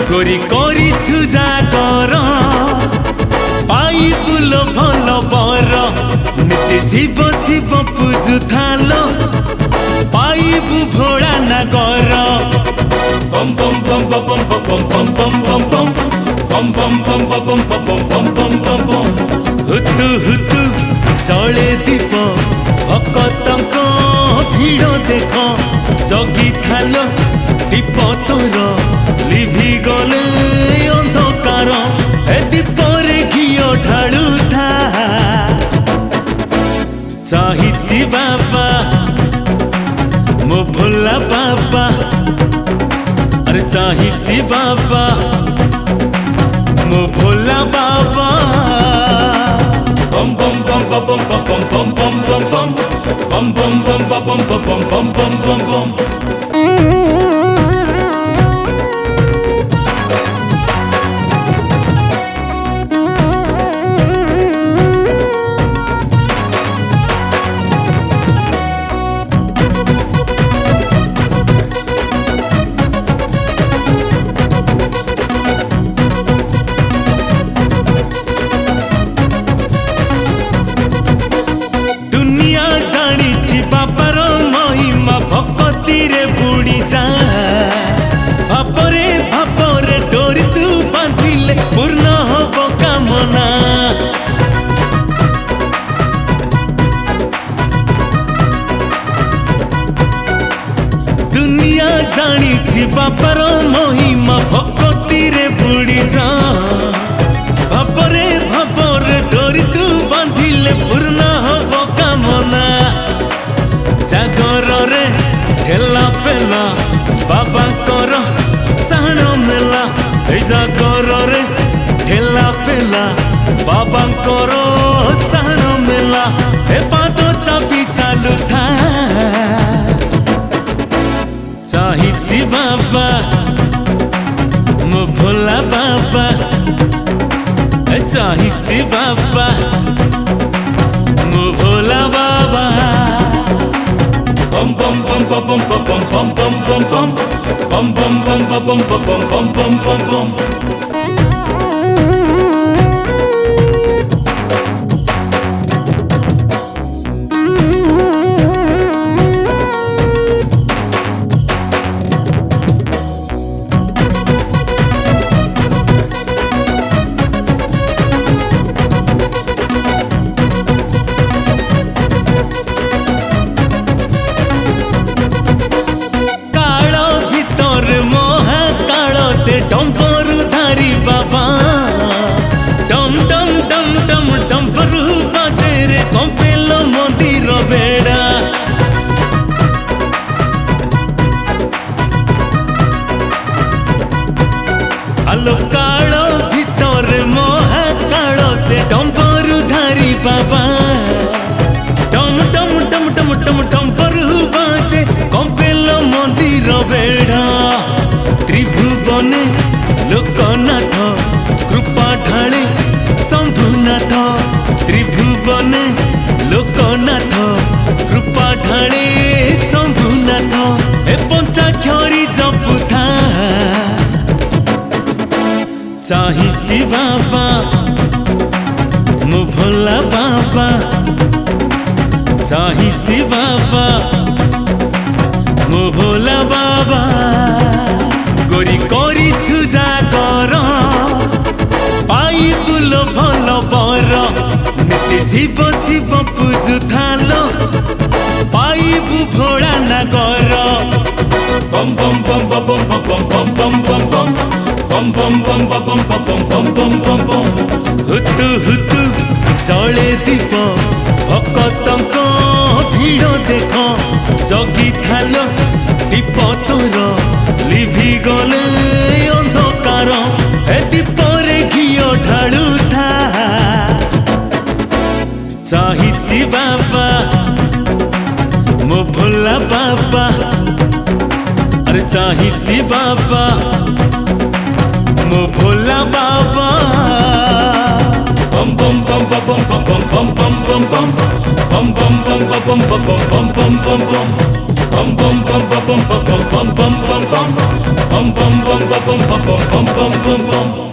कोरी कोरी छुजा कर पाई बुल भल बर नित्य शिव शिव पूजु थाल पाइबु भोड़ा नगर बम बम बम बम बम बम बम बम बम बम बम बम बम बम बम बम बम हुतु हुतु चले दीप भक्तक भीड़ देख जगी थाल दीप तोर लिभि गले अंधकार ए दीपरे घिओ ढालू था चाहिए बाबा मो भोला बाबा अरे चाहिए बाबा मो भोला बाबा बम बम बम बम बम बम बम बम बम बम बम बम बम बम बम बम बम बाबार महिमा भक्ति रे बुड़ी जा भापरे डोरी तू बांधिले पूर्ण हब कामना दुनिया जानी बाबार महिमा भक्ति रे बुड़ी जा भापरे डोरी तू बांधिले पूर्ण हब कामना जागर रे ठेला पेला बाबा कर साण मेला जागर रे ठेला पेला बाबा कर साण मेला ए पाद चापी चालू था चाहिए बाबा मो भोला बाबा चाहिए बाबा मो भोला बाबा bum bum bum bum bum bum bum bum bum bum bum bum bum bum bum bum bum bum डम्बरू धारी बाबा डम डम डम डम डम्बरू बाजे रे कंपेलो मंदिर बेड़ा आलो काल भीतर महाकाल से डम्बरू धारी बाबा डम डम डम डम डम डम्बरू बाजे कंपेलो मंदिर बेड़ा त्रिभुवने लोकनाथ कृपा ढाले शंभुनाथ त्रिभुवने लोकनाथ कृपा ढाले शंभुनाथ ए पंचाक्षरी जपुथा चाहिए बाबा मो भोला बाबा चाहिए बाबा मो भोला बाबा कोरी कोरी छुजा कर पाई बुल भल बर नित्य शिव शिव पूजु थाल पाइबु भोड़ा नगर बम बम बम बम बम बम बम बम बम बम बम बम बम बम बम बम बम हुतु हुतु चले दीप भक्तक भीड़ देख जगी थाल दीप तोर लिभि गले अंधकार ए दीपरे घिओ ढालू था चाहिए बाबा मो भोला बाबा अरे चाहिए बाबा मो भोला बाबा बम बम बम बम बम बम बम बम बम बम बम बम बम bum bum bum bum